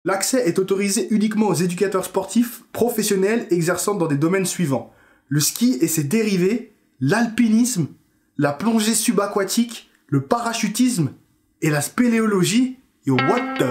L'accès est autorisé uniquement aux éducateurs sportifs professionnels exerçant dans des domaines suivants: le ski et ses dérivés, l'alpinisme, la plongée subaquatique, le parachutisme et la spéléologie. Yo, what the...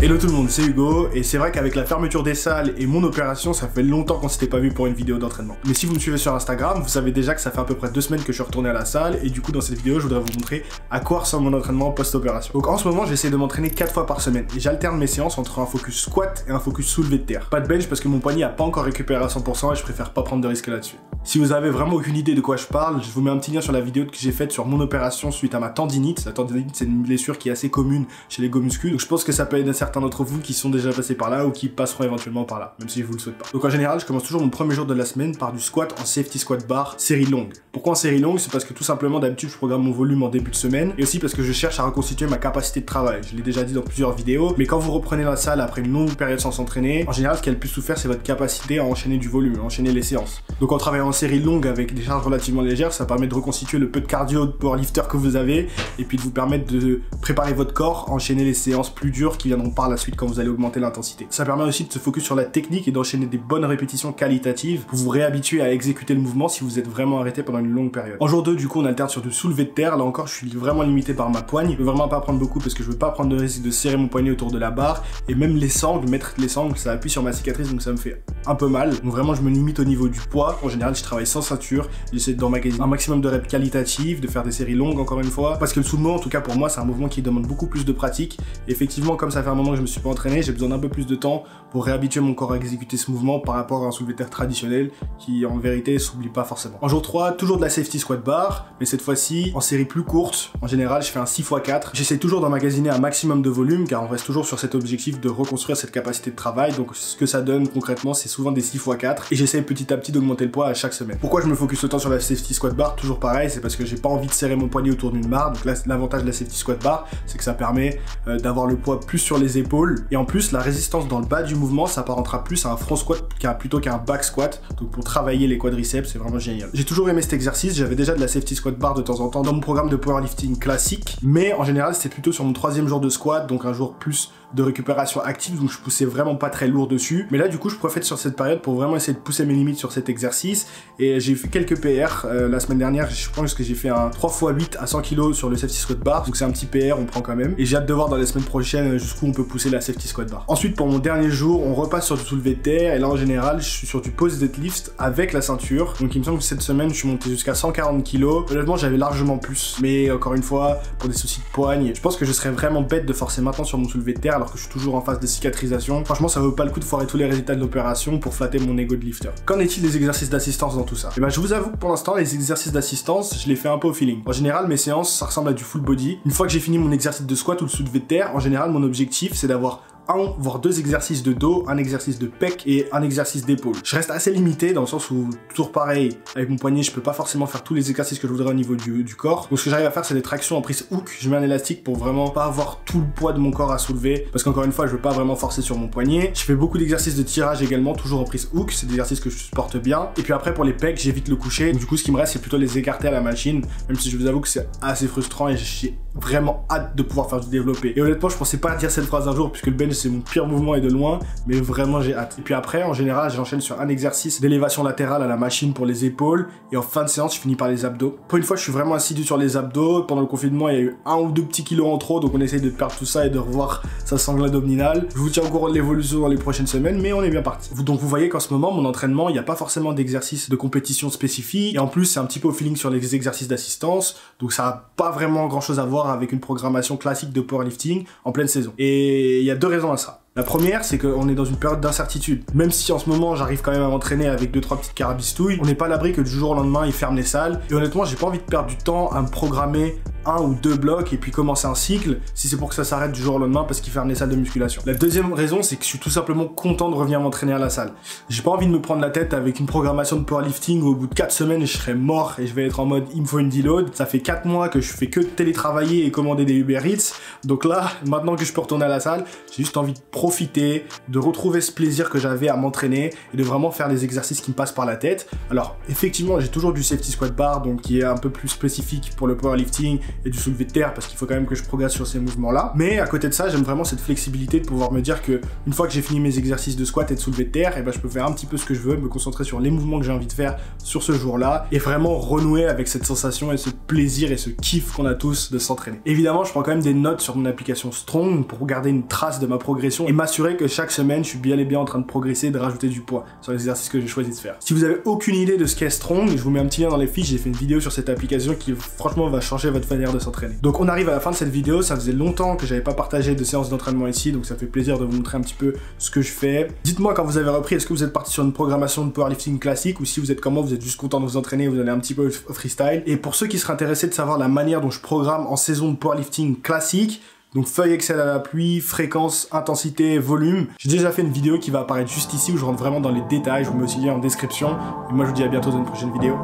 Hello tout le monde, c'est Hugo, et c'est vrai qu'avec la fermeture des salles et mon opération, ça fait longtemps qu'on s'était pas vu pour une vidéo d'entraînement. Mais si vous me suivez sur Instagram, vous savez déjà que ça fait à peu près 2 semaines que je suis retourné à la salle, et du coup dans cette vidéo, je voudrais vous montrer à quoi ressemble mon entraînement post-opération. Donc en ce moment, j'essaie de m'entraîner 4 fois par semaine, et j'alterne mes séances entre un focus squat et un focus soulevé de terre. Pas de bench parce que mon poignet a pas encore récupéré à 100% et je préfère pas prendre de risques là-dessus. Si vous avez vraiment aucune idée de quoi je parle, je vous mets un petit lien sur la vidéo que j'ai faite sur mon opération suite à ma tendinite. La tendinite, c'est une blessure qui est assez commune chez les go muscu, donc je pense que ça peut aider certains d'entre vous qui sont déjà passés par là ou qui passeront éventuellement par là, même si je vous le souhaite pas. Donc en général, je commence toujours mon premier jour de la semaine par du squat en safety squat bar série longue. Pourquoi en série longue? C'est parce que tout simplement d'habitude je programme mon volume en début de semaine, et aussi parce que je cherche à reconstituer ma capacité de travail. Je l'ai déjà dit dans plusieurs vidéos, mais quand vous reprenez la salle après une longue période sans s'entraîner, en général ce qui a le plus souffert c'est votre capacité à enchaîner du volume, à enchaîner les séances. Donc en travaillant en série longue avec des charges relativement légères, ça permet de reconstituer le peu de cardio de powerlifter que vous avez, et puis de vous permettre de préparer votre corps, enchaîner les séances plus dures qui viendront par la suite quand vous allez augmenter l'intensité. Ça permet aussi de se focus sur la technique et d'enchaîner des bonnes répétitions qualitatives pour vous réhabituer à exécuter le mouvement si vous êtes vraiment arrêté pendant une longue période. En jour 2, du coup, on alterne sur du soulevé de terre. Là encore, je suis vraiment limité par ma poigne. Je veux vraiment pas prendre beaucoup parce que je veux pas prendre de risque de serrer mon poignet autour de la barre, et même les sangles, mettre les sangles, ça appuie sur ma cicatrice, donc ça me fait un peu mal. Donc vraiment, je me limite au niveau du poids. En général, je travaille sans ceinture. J'essaie d'emmagasiner un maximum de reps qualitatives, de faire des séries longues encore une fois, parce que le soulèvement, en tout cas pour moi, c'est un mouvement qui demande beaucoup plus de pratique. Et effectivement, comme ça fait un moment que je me suis pas entraîné, j'ai besoin d'un peu plus de temps pour réhabituer mon corps à exécuter ce mouvement par rapport à un soulevé de terre traditionnel qui en vérité s'oublie pas forcément. En jour 3, toujours de la safety squat bar, mais cette fois-ci en série plus courte. En général, je fais un 6x4. J'essaie toujours d'emmagasiner un maximum de volume car on reste toujours sur cet objectif de reconstruire cette capacité de travail. Donc ce que ça donne concrètement, c'est souvent des 6x4, et j'essaie petit à petit d'augmenter le poids à chaque semaine. Pourquoi je me focus autant sur la safety squat bar? Toujours pareil, c'est parce que j'ai pas envie de serrer mon poignet autour d'une barre. Donc là, l'avantage de la safety squat bar, c'est que ça permet d'avoir le poids plus sur les épaules, et en plus la résistance dans le bas du mouvement s'apparentera plus à un front squat plutôt qu'à un back squat. Donc pour travailler les quadriceps, c'est vraiment génial. J'ai toujours aimé cet exercice. J'avais déjà de la safety squat bar de temps en temps dans mon programme de powerlifting classique, mais en général c'était plutôt sur mon 3e jour de squat, donc un jour plus de récupération active, donc je poussais vraiment pas très lourd dessus. Mais là du coup je profite sur cette période pour vraiment essayer de pousser mes limites sur cet exercice, et j'ai fait quelques PR la semaine dernière. Je pense que j'ai fait un 3x8 à 100 kg sur le safety squat bar, donc c'est un petit PR, on prend quand même, et j'ai hâte de voir dans les semaines prochaines jusqu'où on peut pousser la safety squat bar. Ensuite pour mon dernier jour, on repasse sur du soulevé de terre, et là en général je suis sur du pose deadlift avec la ceinture. Donc il me semble que cette semaine je suis monté jusqu'à 140 kg. Honnêtement j'avais largement plus, mais encore une fois pour des soucis de poigne, je pense que je serais vraiment bête de forcer maintenant sur mon soulevé de terre alors que je suis toujours en phase de cicatrisation. Franchement ça vaut pas le coup de foirer tous les résultats de l'opération pour flatter mon ego de lifter. Qu'en est-il des exercices d'assistance dans tout ça? Et ben je vous avoue que pour l'instant les exercices d'assistance je les fais un peu au feeling. En général mes séances ça ressemble à du full body. Une fois que j'ai fini mon exercice de squat ou le soulevé de terre, en général mon objectif c'est d'avoir un voire 2 exercices de dos, un exercice de pec et un exercice d'épaule. Je reste assez limité dans le sens où, toujours pareil, avec mon poignet, je peux pas forcément faire tous les exercices que je voudrais au niveau du corps. Donc ce que j'arrive à faire, c'est des tractions en prise hook. Je mets un élastique pour vraiment pas avoir tout le poids de mon corps à soulever, parce qu'encore une fois, je veux pas vraiment forcer sur mon poignet. Je fais beaucoup d'exercices de tirage également, toujours en prise hook. C'est des exercices que je supporte bien. Et puis après, pour les pecs, j'évite le coucher. Donc, du coup, ce qui me reste, c'est plutôt les écarter à la machine, même si je vous avoue que c'est assez frustrant et j'ai vraiment hâte de pouvoir faire du développé. Et honnêtement, je pensais pas dire cette phrase un jour, puisque le bench, c'est mon pire mouvement et de loin, mais vraiment j'ai hâte. Et puis après, en général, j'enchaîne sur un exercice d'élévation latérale à la machine pour les épaules, et en fin de séance, je finis par les abdos. Pour une fois, je suis vraiment assidu sur les abdos. Pendant le confinement, il y a eu 1 ou 2 petits kilos en trop, donc on essaye de perdre tout ça et de revoir sa sangle abdominale. Je vous tiens au courant de l'évolution dans les prochaines semaines, mais on est bien parti. Donc vous voyez qu'en ce moment, mon entraînement, il n'y a pas forcément d'exercice de compétition spécifique, et en plus, c'est un petit peu au feeling sur les exercices d'assistance, donc ça n'a pas vraiment grand chose à voir avec une programmation classique de powerlifting en pleine saison. Et il y a 2 raisons à ça. La première, c'est qu'on est dans une période d'incertitude. Même si en ce moment, j'arrive quand même à m'entraîner avec 2-3 petites carabistouilles, on n'est pas à l'abri que du jour au lendemain, ils ferment les salles. Et honnêtement, j'ai pas envie de perdre du temps à me programmer 1 ou 2 blocs et puis commencer un cycle si c'est pour que ça s'arrête du jour au lendemain parce qu'ils ferment les salles de musculation. La deuxième raison, c'est que je suis tout simplement content de revenir m'entraîner à la salle. J'ai pas envie de me prendre la tête avec une programmation de powerlifting où au bout de 4 semaines, je serai mort et je vais être en mode il me faut une deload. Ça fait 4 mois que je fais que télétravailler et commander des Uber Eats. Donc là, maintenant que je peux retourner à la salle, j'ai juste envie de profiter, de retrouver ce plaisir que j'avais à m'entraîner et de vraiment faire les exercices qui me passent par la tête. Alors, effectivement, j'ai toujours du safety squat bar, donc qui est un peu plus spécifique pour le powerlifting et du soulevé de terre parce qu'il faut quand même que je progresse sur ces mouvements-là. Mais à côté de ça, j'aime vraiment cette flexibilité de pouvoir me dire que une fois que j'ai fini mes exercices de squat et de soulevé de terre, et ben je peux faire un petit peu ce que je veux, me concentrer sur les mouvements que j'ai envie de faire sur ce jour-là et vraiment renouer avec cette sensation et ce plaisir et ce kiff qu'on a tous de s'entraîner. Évidemment, je prends quand même des notes sur mon application Strong pour garder une trace de ma progression et m'assurer que chaque semaine, je suis bien et bien en train de progresser et de rajouter du poids sur les exercices que j'ai choisi de faire. Si vous avez aucune idée de ce qu'est Strong, je vous mets un petit lien dans les fiches, j'ai fait une vidéo sur cette application qui franchement va changer votre manière de s'entraîner. Donc on arrive à la fin de cette vidéo, ça faisait longtemps que j'avais pas partagé de séances d'entraînement ici, donc ça fait plaisir de vous montrer un petit peu ce que je fais. Dites-moi quand vous avez repris, est-ce que vous êtes parti sur une programmation de powerlifting classique ou si vous êtes comme moi, vous êtes juste content de vous entraîner, vous allez un petit peu au freestyle. Et pour ceux qui seraient intéressés de savoir la manière dont je programme en saison de powerlifting classique, donc feuille Excel à l'appui, fréquence, intensité, volume. J'ai déjà fait une vidéo qui va apparaître juste ici où je rentre vraiment dans les détails, je vous mets aussi le lien en description. Et moi je vous dis à bientôt dans une prochaine vidéo.